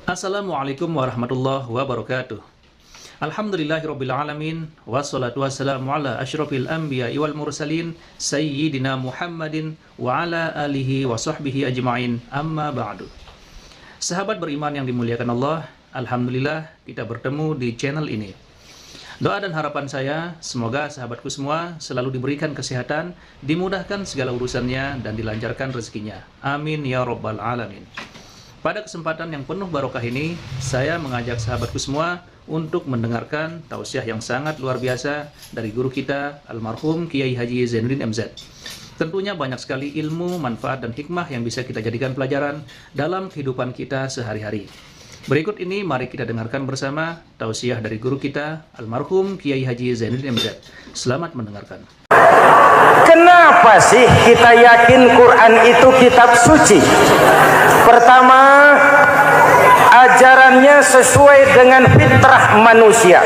Assalamualaikum warahmatullahi wabarakatuh. Alhamdulillahirrabbilalamin. Wassalatu wassalamu ala asyrafil anbiya wal mursalin Sayyidina Muhammadin wa ala alihi wa sahbihi ajma'in. Amma ba'du. Sahabat beriman yang dimuliakan Allah, Alhamdulillah kita bertemu di channel ini. Doa dan harapan saya, semoga sahabatku semua selalu diberikan kesehatan, dimudahkan segala urusannya, dan dilancarkan rezekinya. Amin ya rabbal alamin. Pada kesempatan yang penuh barokah ini, saya mengajak sahabatku semua untuk mendengarkan tausiah yang sangat luar biasa dari guru kita, almarhum Kiai Haji Zainuddin MZ. Tentunya banyak sekali ilmu, manfaat, dan hikmah yang bisa kita jadikan pelajaran dalam kehidupan kita sehari-hari. Berikut ini mari kita dengarkan bersama tausiah dari guru kita, almarhum Kiai Haji Zainuddin MZ. Selamat mendengarkan. Kenapa sih kita yakin Quran itu kitab suci? Pertama, ajarannya sesuai dengan fitrah manusia.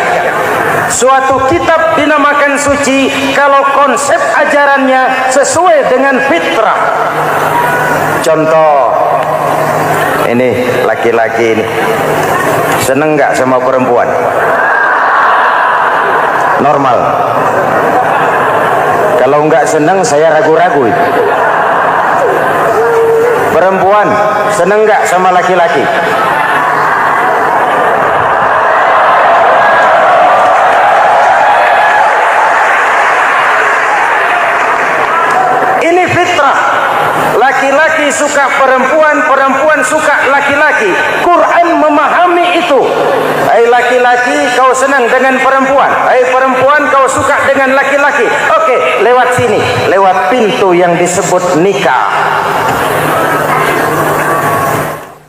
Suatu kitab dinamakan suci kalau konsep ajarannya sesuai dengan fitrah. Contoh, ini laki-laki ini seneng nggak sama perempuan? Normal. Kalau nggak seneng, saya ragu-ragu. Perempuan seneng nggak sama laki-laki? Ini fitrah. Laki-laki suka perempuan, perempuan suka laki-laki. Quran memahami itu. Hai laki-laki, kau senang dengan perempuan. Hai perempuan, kau suka dengan laki-laki. Oke, lewat sini, lewat pintu yang disebut nikah.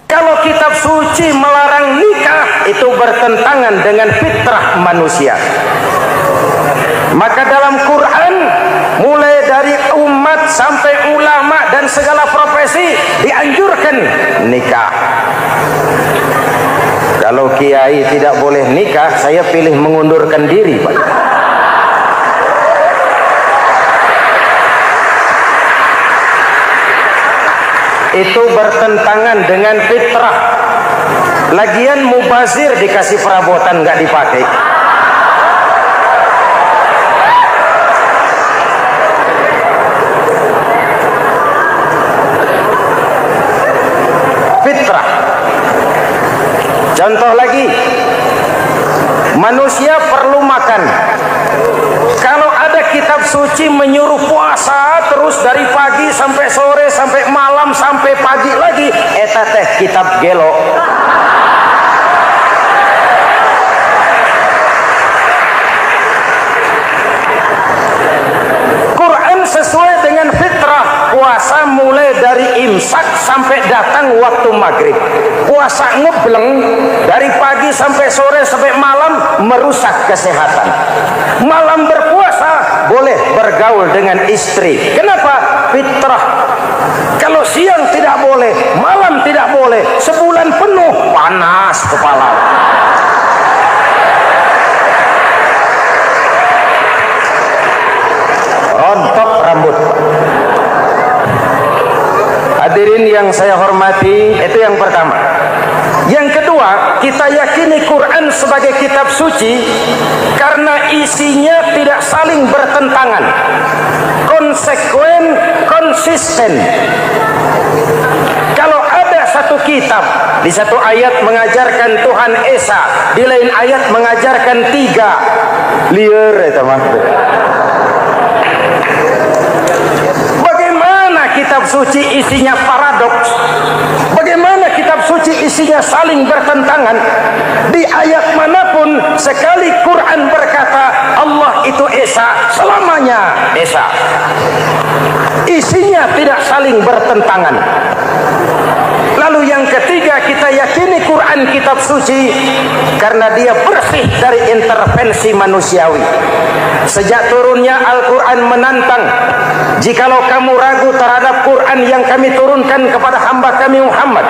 Kalau kitab suci melarang nikah, itu bertentangan dengan fitrah manusia. Maka dalam Quran, mulai dari umat sampai ulama dan segala profesi dianjurkan nikah. Kalau kiai tidak boleh nikah, saya pilih mengundurkan diri, Pak. Itu bertentangan dengan fitrah. Lagian mubazir dikasih perabotan nggak dipakai. Fitrah. Contoh lagi, manusia perlu makan. Kalau ada kitab suci menyuruh puasa terus dari pagi sampai sore sampai malam sampai pagi lagi, eta teh kitab gelo. Quran sesuai dengan fitrah. Puasa mulai dari imsak sampai datang waktu maghrib. Puasa ngebleng dari pagi sampai sore sampai malam merusak kesehatan. Malam berpuasa boleh bergaul dengan istri. Kenapa? Fitrah. Kalau siang tidak boleh, malam tidak boleh, sebulan penuh panas kepala. Rontok rambut. Hadirin yang saya hormati, itu yang pertama. Yang kedua, kita yakini Quran sebagai kitab suci karena isinya tidak saling bertentangan, konsekuen, konsisten. Kalau ada satu kitab, di satu ayat mengajarkan Tuhan Esa, di lain ayat mengajarkan tiga, liar itu mah. Kitab suci isinya paradoks. Bagaimana kitab suci isinya saling bertentangan? Di ayat manapun sekali Quran berkata Allah itu Esa, selamanya Esa. Isinya tidak saling bertentangan. Lalu yang ketiga, kita yakini Quran kitab suci karena dia bersih dari intervensi manusiawi. Sejak turunnya Al-Quran menantang, jikalau kamu ragu terhadap Quran yang kami turunkan kepada hamba kami Muhammad,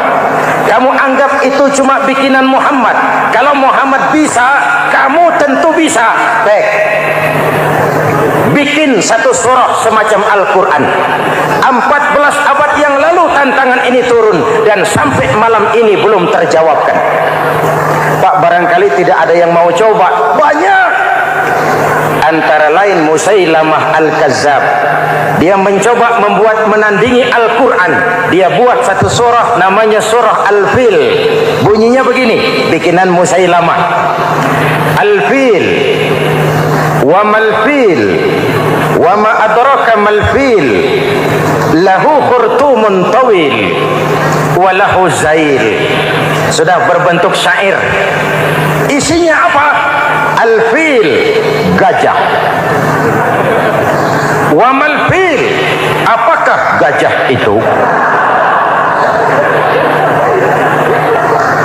kamu anggap itu cuma bikinan Muhammad. Kalau Muhammad bisa, kamu tentu bisa. Baik, bikin satu surah semacam Al-Quran. 14 abad yang lalu tantangan ini turun dan sampai malam ini belum terjawabkan. Pak, barangkali tidak ada yang mau coba. Banyak. Antara lain Musailamah Al-Kazzab. Dia mencoba membuat menandingi Al-Quran. Dia buat satu surah namanya surah Al-Fil. Bunyinya begini, bikinan Musailamah. Al-Fil, wa mal-fil, wa ma adraka mal-fil, lahu khurtumun tawil, wa lahu zail. Sudah berbentuk syair. Isinya apa? Al-fil, gajah. Wa mal-fil, apakah gajah itu?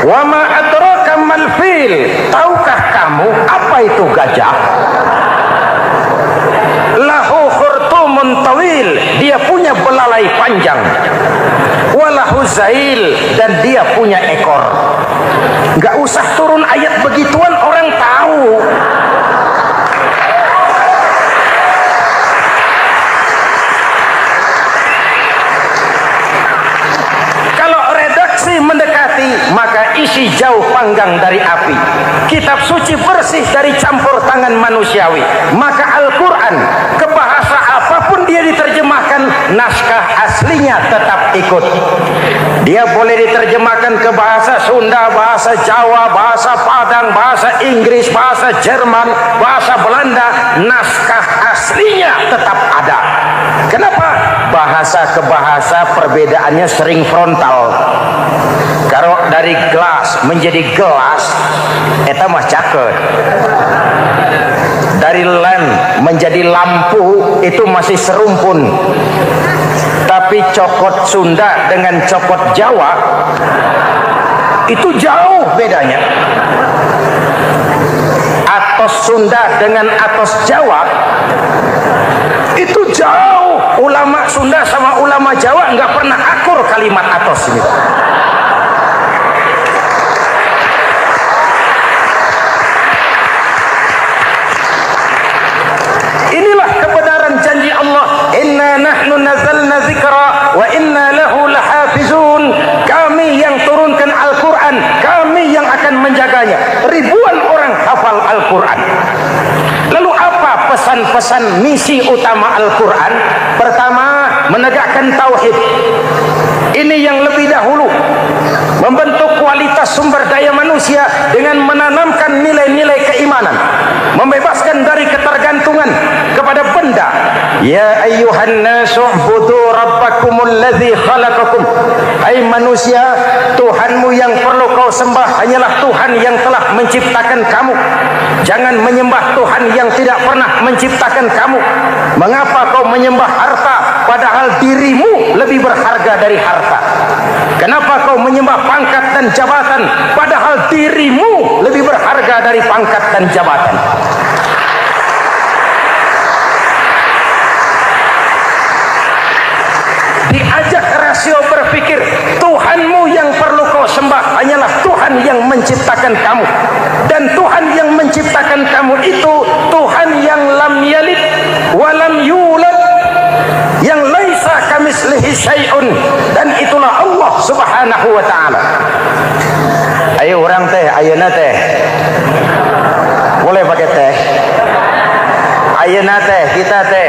Wa ma adraka mal-fil, tahukah kamu apa itu gajah? Lahu khurtumun tawil, dia punya belalai panjang. Walahu zail, dan dia punya ekor. Gak usah turun ayat begituan, orang tahu. Kalau redaksi mendekati, maka isi jauh panggang dari api. Kitab suci bersih dari campur tangan manusiawi. Maka Al-Quran, ke bahasa apapun dia diterjemahkan, naskah aslinya tetap ikut. Dia boleh diterjemahkan ke bahasa Sunda, bahasa Jawa, bahasa Padang, bahasa Inggris, bahasa Jerman, bahasa Belanda, naskah aslinya tetap ada. Kenapa? Bahasa ke bahasa perbedaannya sering frontal. Kalau dari gelas menjadi gelas, eta mah caket. Dari lem menjadi lampu, itu masih serumpun. Tapi cokot Sunda dengan cokot Jawa itu jauh bedanya. Atos Sunda dengan atos Jawa itu jauh. Ulama Sunda sama ulama Jawa nggak pernah akur kalimat atos ini. Inilah kebenaran janji Allah. Inna nahnu nazalna zikra wa inna lahu lahafizun. Kami yang turunkan Al-Quran, kami yang akan menjaganya. Ribuan orang hafal Al-Quran. Lalu apa pesan-pesan misi utama Al-Quran? Pertama, menegakkan tauhid. Ini yang lebih dahulu. Membentuk kualitas sumber daya manusia dengan menanamkan nilai-nilai keimanan. Membebaskan dari ketergantungan kepada benda. Ya ayyuhan nasu ubudu rabbakumul ladzi khalaqakum. Hai manusia, Tuhanmu yang perlu kau sembah hanyalah Tuhan yang telah menciptakan kamu. Jangan menyembah Tuhan yang tidak pernah menciptakan kamu. Mengapa kau menyembah harta padahal dirimu lebih berharga dari harta? Kenapa kau menyembah pangkat dan jabatan padahal dirimu lebih berharga dari pangkat dan jabatan? Diajak rasio berpikir, Tuhanmu yang perlu kau sembah hanyalah Tuhan yang menciptakan kamu. Dan Tuhan yang menciptakan kamu itu Tuhan yang lam yalid wa lam yulad, yang laisa kamislihi syai'un, dan itulah Allah Subhanahu wa ta'ala. Ayo orang teh, ayeuna teh. Boleh pakai teh. Ayeuna teh, kita teh.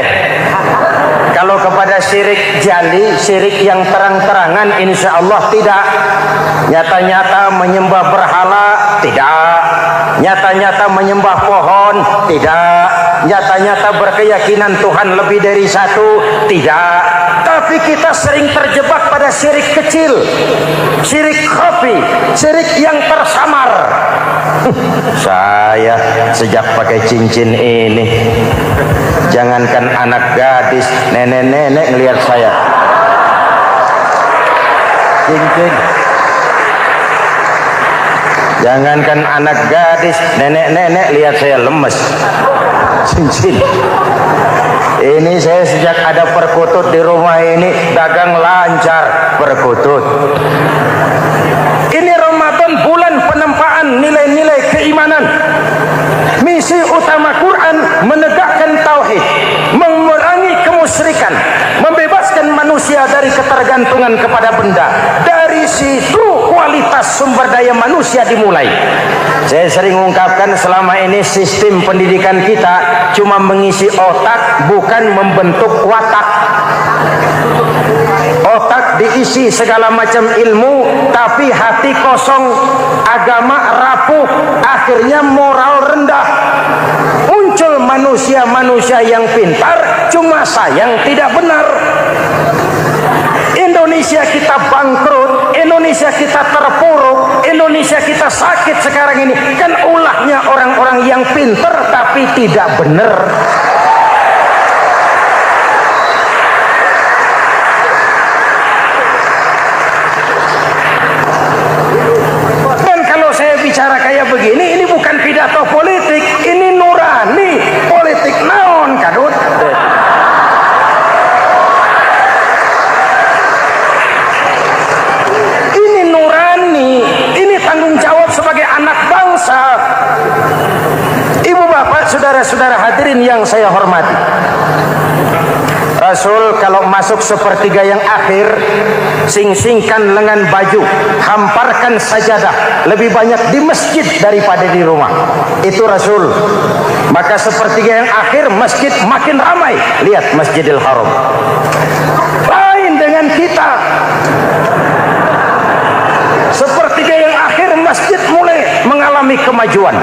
Kalau kepada syirik jali, syirik yang terang-terangan, insya Allah tidak. Nyata-nyata menyembah berhala, tidak. Nyata-nyata menyembah pohon, tidak. Nyata-nyata berkeyakinan Tuhan lebih dari satu, tidak. Tapi kita sering terjebak pada syirik kecil, syirik khafi, syirik yang tersamar. Saya sejak pakai cincin ini, jangankan anak gadis, nenek-nenek ngelihat saya cincin. Jangankan anak gadis, nenek-nenek lihat saya lemes cincin. Ini saya sejak ada perkutut di rumah ini dagang lancar perkutut. Ini Ramadan, bulan penempaan nilai-nilai keimanan. Misi utama Quran menegakkan tauhid, mengurangi kemusyrikan, membebaskan manusia dari ketergantungan kepada benda. Dari situ kualitas sumber daya manusia dimulai. Saya sering ungkapkan selama ini sistem pendidikan kita cuma mengisi otak, bukan membentuk watak. Otak diisi segala macam ilmu, tapi hati kosong, agama rapuh, akhirnya moral rendah. Muncul manusia-manusia yang pintar, cuma sayang tidak benar. Indonesia kita bangkrut, Indonesia kita terpuruk, Indonesia kita sakit sekarang ini kan ulahnya orang-orang yang pintar tapi tidak benar. Dan kalau saya bicara kayak begini, ini bukan pidato politik, ini nurani politik naon kadut. Sebagai anak bangsa, ibu bapak, saudara-saudara hadirin yang saya hormati, Rasul kalau masuk sepertiga yang akhir, sing-singkan lengan baju, hamparkan sajadah, lebih banyak di masjid daripada di rumah. Itu Rasul. Maka sepertiga yang akhir masjid makin ramai. Lihat Masjidil Haram. Lain dengan kita. Sepertiga yang akhir masjid mulai mengalami kemajuan.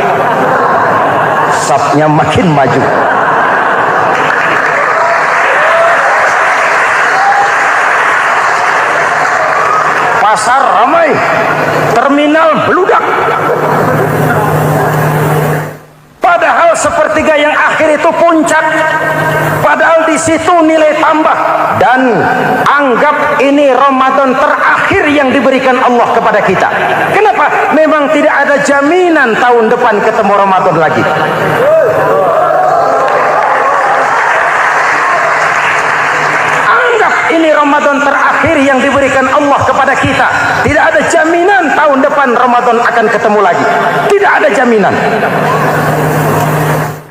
Safnya makin maju. Pasar ramai, terminal beludak. Padahal sepertiga yang akhir itu puncak. Padahal di situ nilai tambah. Dan anggap ini Ramadan terakhir yang diberikan Allah kepada kita. Kenapa? Memang tidak ada jaminan tahun depan ketemu Ramadan lagi. Anggap ini Ramadan terakhir yang diberikan Allah kepada kita. Tidak ada jaminan tahun depan Ramadan akan ketemu lagi. Tidak ada jaminan.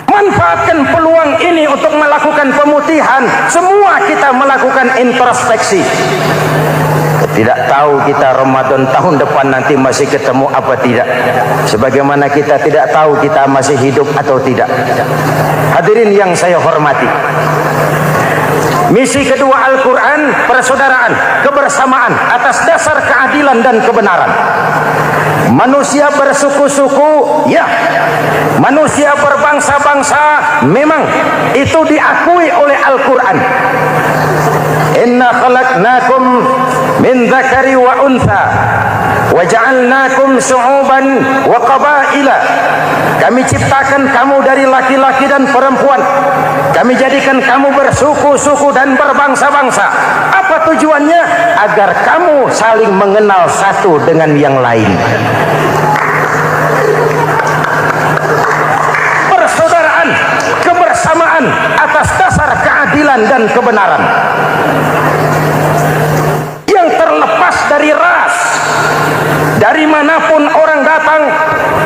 Manfaatkan peluang ini untuk melakukan pemutihan. Semua kita melakukan introspeksi. Tidak tahu kita Ramadan tahun depan nanti masih ketemu apa tidak. Sebagaimana kita tidak tahu kita masih hidup atau tidak. Hadirin yang saya hormati, misi kedua Al-Quran, persaudaraan, kebersamaan atas dasar keadilan dan kebenaran. Manusia bersuku-suku, ya. Manusia berbangsa-bangsa, memang itu diakui oleh Al-Quran. Inna khalaqnakum min dzakari wa untha wa ja'alnakum syu'uban wa qabaila. Kami ciptakan kamu dari laki-laki dan perempuan. Kami jadikan kamu bersuku-suku dan berbangsa-bangsa. Apa tujuannya? Agar kamu saling mengenal satu dengan yang lain. Persaudaraan, kebersamaan atas dasar keadilan dan kebenaran. Yang terlepas dari ras. Dari manapun orang datang,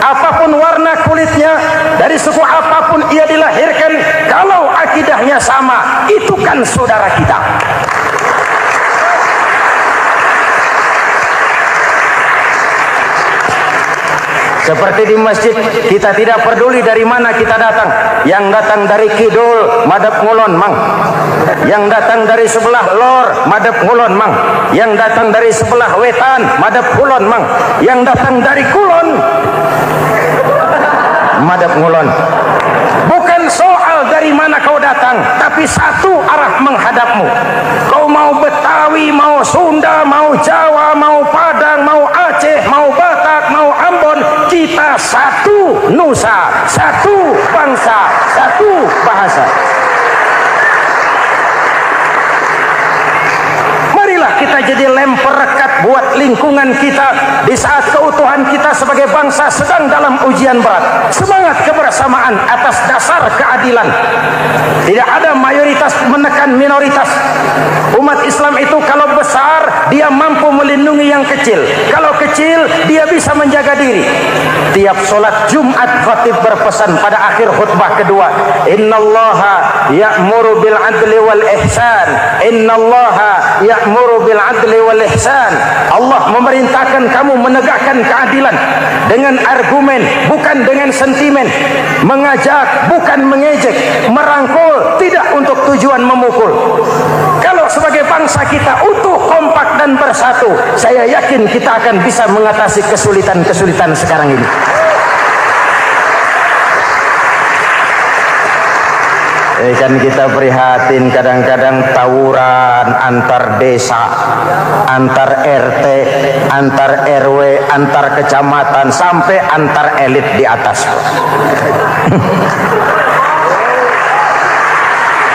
apapun warna kulitnya, dari suku apapun ia dilahirkan, kalau akidahnya sama, itu kan saudara kita. Seperti di masjid, kita tidak peduli dari mana kita datang. Yang datang dari kidul, madhab ngulon mang. Yang datang dari sebelah lor, madhab ngulon mang. Yang datang dari sebelah wetan, madhab kulon mang. Yang datang dari kulon, madhab ngulon. Bukan soal dari mana kau datang, tapi satu arah menghadapmu. Kau mau Betawi, mau Sunda, mau Jawa, mau Padang, mau Aceh, mau Batak, mau Ambon, kita satu nusa, satu bangsa, satu bahasa. Marilah kita jadi lem perekat buat lingkungan kita. Di saat keutuhan kita sebagai bangsa sedang dalam ujian berat. Semangat kebersamaan atas dasar keadilan. Tidak ada mayoritas menekan minoritas. Umat Islam itu kalau besar, dia mampu melindungi yang kecil. Kalau kecil, dia bisa menjaga diri. Tiap sholat Jumat khatib berpesan pada akhir khutbah kedua, innallaha ya'muru bil adli wal ihsan. Innallaha ya'muru bil adli wal ihsan. Allah memerintahkan kamu menegakkan keadilan dengan argumen, bukan dengan sentimen. Mengajak, bukan mengejek. Merangkul, tidak untuk tujuan memukul. Kalau sebagai bangsa kita utuh, kompak dan bersatu, saya yakin kita akan bisa mengatasi kesulitan-kesulitan sekarang ini. Kan kita prihatin kadang-kadang tawuran antar desa, antar RT, antar RW, antar kecamatan, sampai antar elit di atas.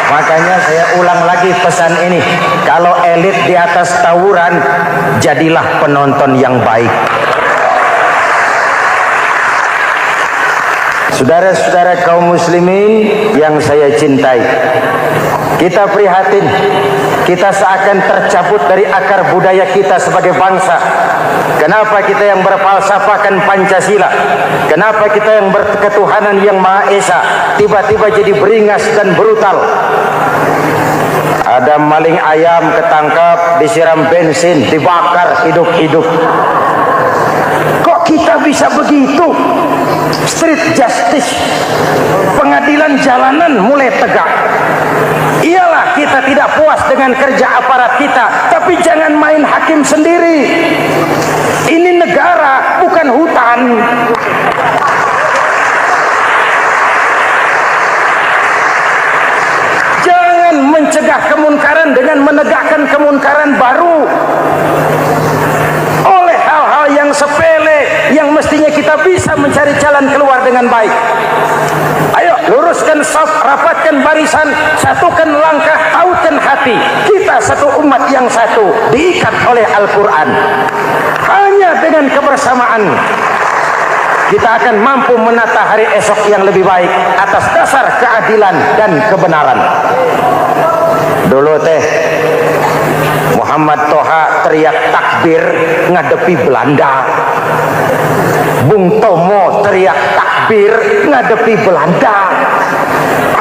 Makanya saya ulang lagi pesan ini, kalau elit di atas tawuran, jadilah penonton yang baik. Saudara-saudara kaum muslimin yang saya cintai, kita prihatin, kita seakan tercabut dari akar budaya kita sebagai bangsa. Kenapa kita yang berfalsafahkan Pancasila, kenapa kita yang berketuhanan yang Maha Esa, tiba-tiba jadi beringas dan brutal? Ada maling ayam ketangkap, disiram bensin, dibakar hidup-hidup. Kok kita bisa begitu? Street justice, pengadilan jalanan mulai tegak. Iyalah kita tidak puas dengan kerja aparat kita, tapi jangan main hakim sendiri. Ini negara, bukan hutan. Jangan mencegah kemunkaran dengan menegakkan kemunkaran baru. Oleh hal-hal yang sepele, yang mestinya kita bisa mencari jalan keluar dengan baik. Ayo luruskan saf, rapatkan barisan, satukan langkah, tautkan hati. Kita satu umat yang satu, diikat oleh Al-Quran. Hanya dengan kebersamaan kita akan mampu menata hari esok yang lebih baik atas dasar keadilan dan kebenaran. Dulu Muhammad Toha teriak takbir ngadepi Belanda. Bung Tomo teriak takbir ngadepi Belanda.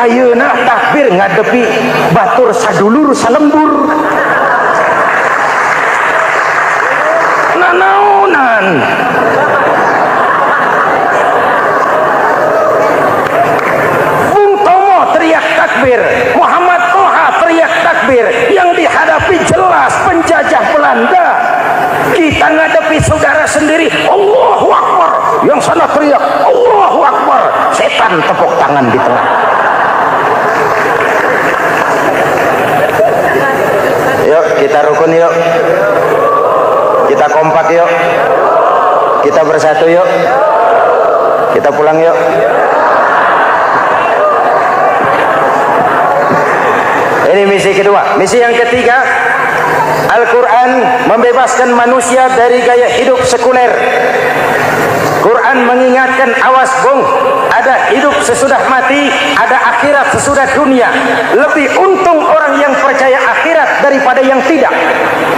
Ayeuna takbir ngadepi batur sadulur salembur. Nanaunan. Bung Tomo teriak takbir, Muhammad Toha teriak takbir. Yang dihadapi jelas penjajah Belanda. Kita ngadepi saudara sendiri, Allahu Akbar. Yang sana teriak Allahu Akbar, setan tepuk tangan di tengah. Yuk kita rukun yuk, kita kompak yuk, kita bersatu yuk, kita pulang yuk. Ini misi kedua. Misi yang ketiga, Al-Quran membebaskan manusia dari gaya hidup sekuler. Quran mengingatkan, awas bung, ada hidup sesudah mati, ada akhirat sesudah dunia. Lebih untung orang yang percaya akhirat daripada yang tidak.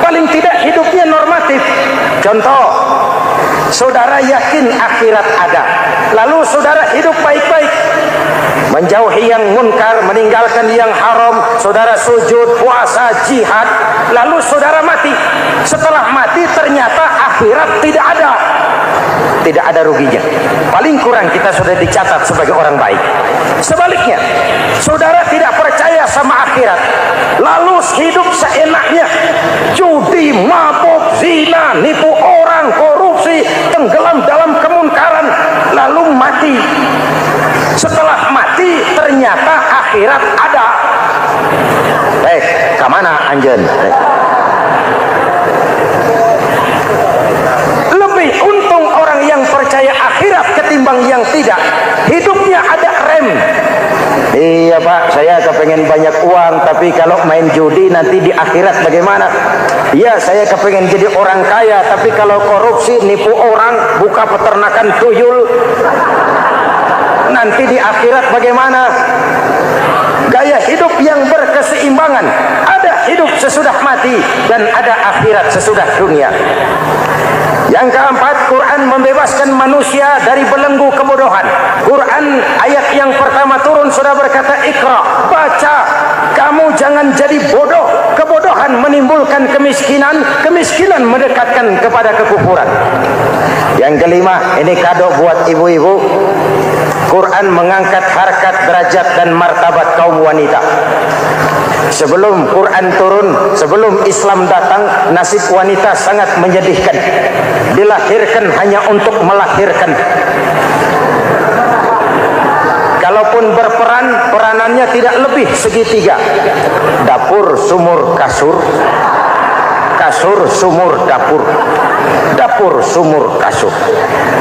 Paling tidak hidupnya normatif. Contoh, saudara yakin akhirat ada, lalu saudara hidup baik-baik, menjauhi yang munkar, meninggalkan yang haram, saudara sujud, puasa, jihad, lalu saudara mati. Setelah mati ternyata akhirat tidak ada. Tidak ada ruginya. Paling kurang kita sudah dicatat sebagai orang baik. Sebaliknya, saudara tidak percaya sama akhirat, lalu hidup seenaknya, judi, mabuk, zina, nipu orang, korupsi, tenggelam dalam kemunkaran, lalu mati. Setelah mati ternyata akhirat ada. Kemana anjen? Lebih untung orang yang percaya akhirat ketimbang yang tidak. Hidupnya ada rem. Iya pak, saya kepengen banyak uang, tapi kalau main judi nanti di akhirat bagaimana? Iya, saya kepengen jadi orang kaya, tapi kalau korupsi, nipu orang, buka buka peternakan tuyul. Nanti di akhirat bagaimana? Gaya hidup yang berkeseimbangan. Ada hidup sesudah mati dan ada akhirat sesudah dunia. Yang keempat, Quran membebaskan manusia dari belenggu kebodohan. Quran ayat yang pertama turun sudah berkata, Iqra, baca, kamu jangan jadi bodoh. Kebodohan menimbulkan kemiskinan, kemiskinan mendekatkan kepada kekufuran. Yang kelima, ini kado buat ibu-ibu. Quran mengangkat harkat, derajat dan martabat kaum wanita. Sebelum Quran turun, sebelum Islam datang, nasib wanita sangat menyedihkan. Dilahirkan hanya untuk melahirkan. Kalaupun berperan, peranannya tidak lebih segitiga. Dapur, sumur, kasur. Kasur, sumur, dapur. Dapur, sumur, kasur.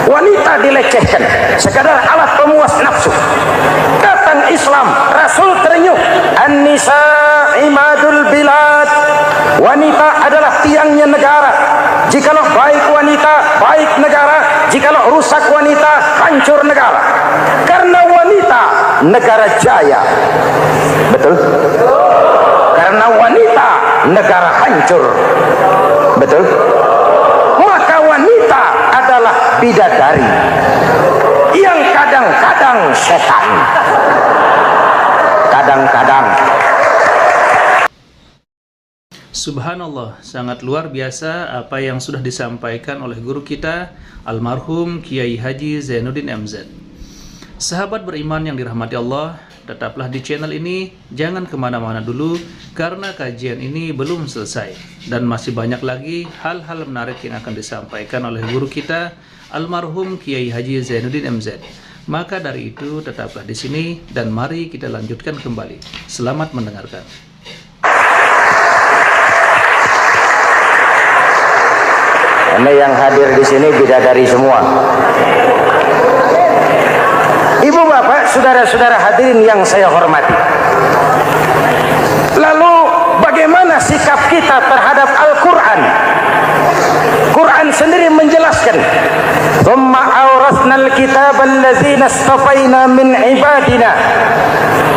Wanita dilecehkan, sekadar alat pemuas nafsu. Datang Islam, Rasul terenyuh. An-nisa imadul bilad. Wanita adalah tiangnya negara. Jikalau baik wanita, baik negara. Jikalau rusak wanita, hancur negara. Karena wanita, negara jaya. Betul? Karena wanita, negara hancur. Betul? Maka wanita adalah bidadari yang kadang-kadang setan. Kadang-kadang. Subhanallah, sangat luar biasa apa yang sudah disampaikan oleh guru kita almarhum Kiai Haji Zainuddin MZ. Sahabat beriman yang dirahmati Allah, tetaplah di channel ini, jangan kemana-mana dulu karena kajian ini belum selesai dan masih banyak lagi hal-hal menarik yang akan disampaikan oleh guru kita almarhum Kiai Haji Zainuddin MZ. Maka dari itu tetaplah di sini dan mari kita lanjutkan kembali. Selamat mendengarkan. Ini yang hadir di sini bidadari semua. Ibu bapak, saudara-saudara hadirin yang saya hormati. Lalu bagaimana sikap kita terhadap Al-Quran? Quran sendiri menjelaskan, "Tsumma awrasnal kitaba allazina istafaina min ibadina."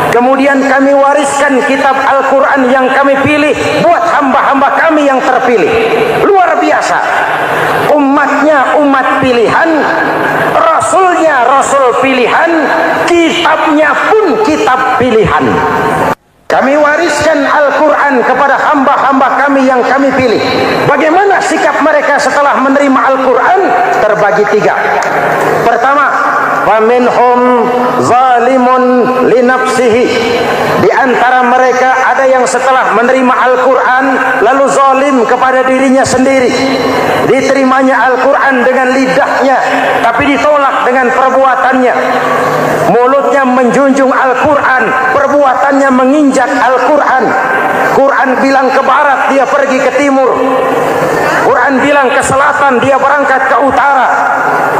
Kemudian kami wariskan kitab Al-Quran yang kami pilih buat hamba-hamba kami yang terpilih. Luar biasa. Umatnya umat pilihan, Rasulnya Rasul pilihan, kitabnya pun kitab pilihan. Kami wariskan Al-Quran kepada hamba-hamba kami yang kami pilih. Bagaimana sikap mereka setelah menerima Al-Quran? Terbagi tiga. Pertama, faminhum zalimun linafsihi. Di antara mereka ada yang setelah menerima Al-Quran lalu zalim kepada dirinya sendiri. Diterimanya Al-Quran dengan lidahnya, tapi ditolak dengan perbuatannya. Mulutnya menjunjung Al-Quran, perbuatannya menginjak Al-Quran. Quran bilang ke barat, dia pergi ke timur. Quran bilang ke selatan, dia berangkat ke utara.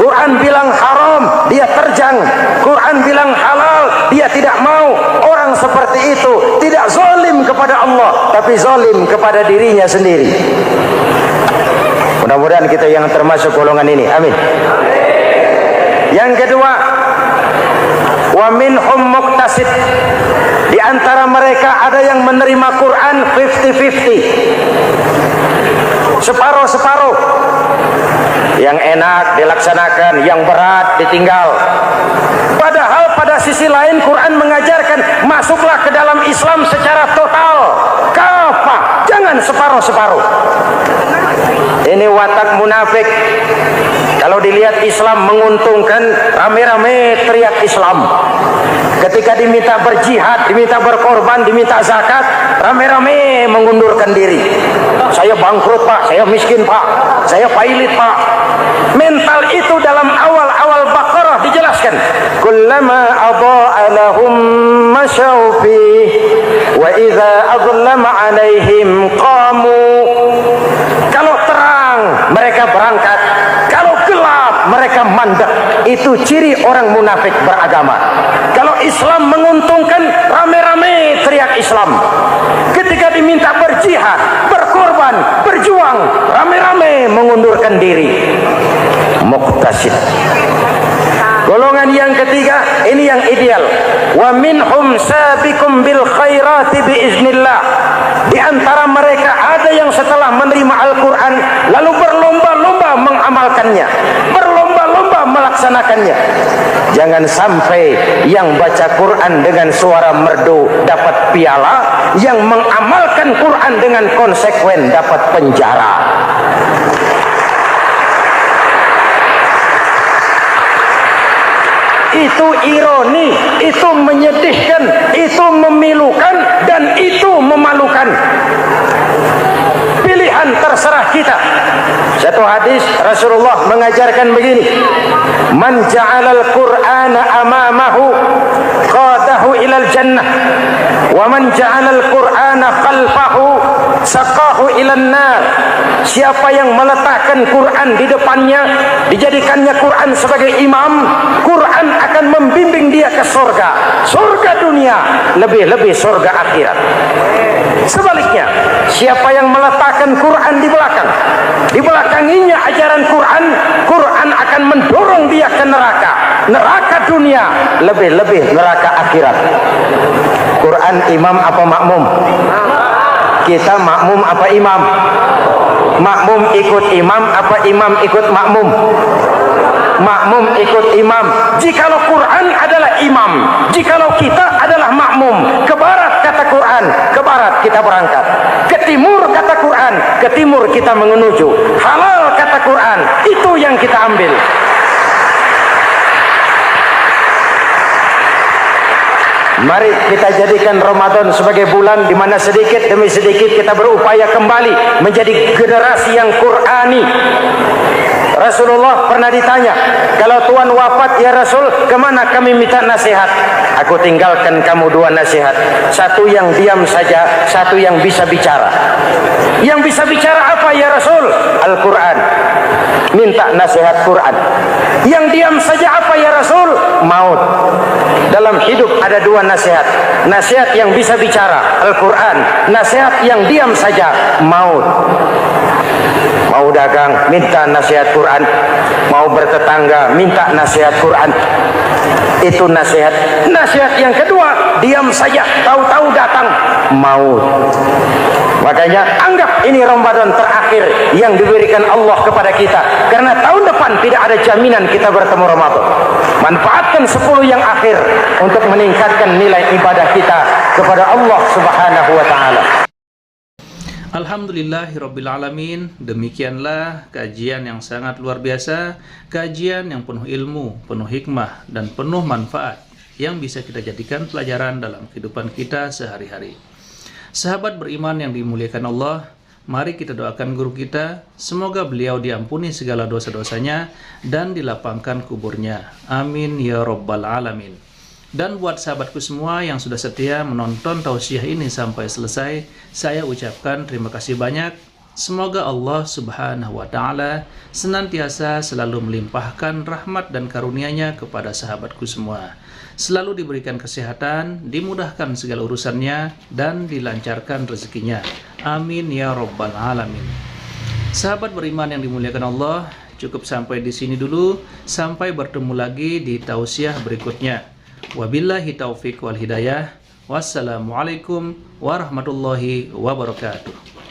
Quran bilang haram, dia terjang. Quran bilang halal, dia tidak mau. Orang seperti itu tidak zalim kepada Allah, tapi zalim kepada dirinya sendiri. Mudah-mudahan kita yang termasuk golongan ini. Amin. Yang kedua, wa minhum muqtasid. Di antara mereka ada yang menerima Quran 50-50. Separuh-separuh. Yang enak dilaksanakan, yang berat ditinggal. Padahal pada sisi lain Quran mengajarkan masuklah ke dalam Islam secara total. Kafah, jangan separuh-separuh. Ini watak munafik. Kalau dilihat Islam menguntungkan, rame-rame teriak Islam. Ketika diminta berjihad, diminta berkorban, diminta zakat, rame-rame mengundurkan diri. Saya bangkrut pak, saya miskin pak, saya pailit pak. Mental itu dalam awal-awal Baqarah dijelaskan. Kullama adha'a lahum masyaw fih wa idza adlama alaihim qamu. Kalau terang mereka berangkat, kalau gelap mereka mandek. Itu ciri orang munafik beragama. Kalau Islam menguntungkan, rame-rame teriak Islam. Ketika diminta berjihad, berkorban, berjuang, rame-rame mengundurkan diri. Muqtasid. Golongan yang ketiga, ini yang ideal. Wa minhum sabiqum bil khairati biiznillah. Di antara mereka ada yang setelah menerima Al-Quran lalu berlomba-lomba mengamalkannya, berlomba-lomba melaksanakannya. Jangan sampai yang baca Quran dengan suara merdu dapat piala, yang mengamalkan Quran dengan konsekuen dapat penjara. Itu ironi, itu menyedihkan, itu memilukan, dan itu memalukan. Pilihan terserah kita. Satu hadis Rasulullah mengajarkan begini: Man ja'alal Qur'ana amamahu qadahu ilal jannah, wa man ja'alal Qur'ana khalfahu saqahu ilan nar. Siapa yang meletakkan Quran di depannya, dijadikannya Quran sebagai imam, Quran akan membimbing dia ke surga, surga dunia, lebih-lebih surga akhirat. Sebaliknya, siapa yang meletakkan Quran di belakang, dibelakanginya ajaran Quran, Quran akan mendorong dia ke neraka, neraka dunia, lebih-lebih neraka akhirat. Quran imam apa makmum? Kita makmum apa imam? Makmum ikut imam apa imam ikut makmum? Makmum ikut imam. Jikalau Quran adalah imam, jikalau kita adalah makmum, ke barat kata Quran, ke barat kita berangkat. Ke timur kata Quran, ke timur kita menuju. Halal kata Quran, itu yang kita ambil. Mari kita jadikan Ramadan sebagai bulan di mana sedikit demi sedikit kita berupaya kembali menjadi generasi yang Qurani. Rasulullah pernah ditanya, kalau Tuhan wafat ya Rasul, kemana kami minta nasihat? Aku tinggalkan kamu dua nasihat. Satu yang diam saja, satu yang bisa bicara. Yang bisa bicara apa ya Rasul? Al-Quran. Minta nasihat Quran. Yang diam saja apa ya Rasul? Maut. Dalam hidup ada dua nasihat. Nasihat yang bisa bicara, Al-Quran. Nasihat yang diam saja, maut. Mau dagang, minta nasihat Quran. Mau bertetangga, minta nasihat Quran. Itu nasihat. Nasihat yang kedua, diam saja, tahu-tahu datang maut. Makanya anggap ini Ramadan terakhir yang diberikan Allah kepada kita, karena tahun depan tidak ada jaminan kita bertemu Ramadan. Manfaatkan 10 yang akhir untuk meningkatkan nilai ibadah kita kepada Allah Subhanahu wa taala. Alhamdulillahirrabbilalamin. Demikianlah kajian yang sangat luar biasa, kajian yang penuh ilmu, penuh hikmah, dan penuh manfaat yang bisa kita jadikan pelajaran dalam kehidupan kita sehari-hari. Sahabat beriman yang dimuliakan Allah, mari kita doakan guru kita, semoga beliau diampuni segala dosa-dosanya dan dilapangkan kuburnya. Amin ya rabbal alamin. Dan buat sahabatku semua yang sudah setia menonton tausiah ini sampai selesai, saya ucapkan terima kasih banyak. Semoga Allah Subhanahu wa taala senantiasa selalu melimpahkan rahmat dan karunia-Nya kepada sahabatku semua. Selalu diberikan kesehatan, dimudahkan segala urusannya, dan dilancarkan rezekinya. Amin ya rabbal alamin. Sahabat beriman yang dimuliakan Allah, cukup sampai di sini dulu. Sampai bertemu lagi di tausiah berikutnya. Wabillahi taufiq wal hidayah. Wassalamualaikum warahmatullahi wabarakatuh.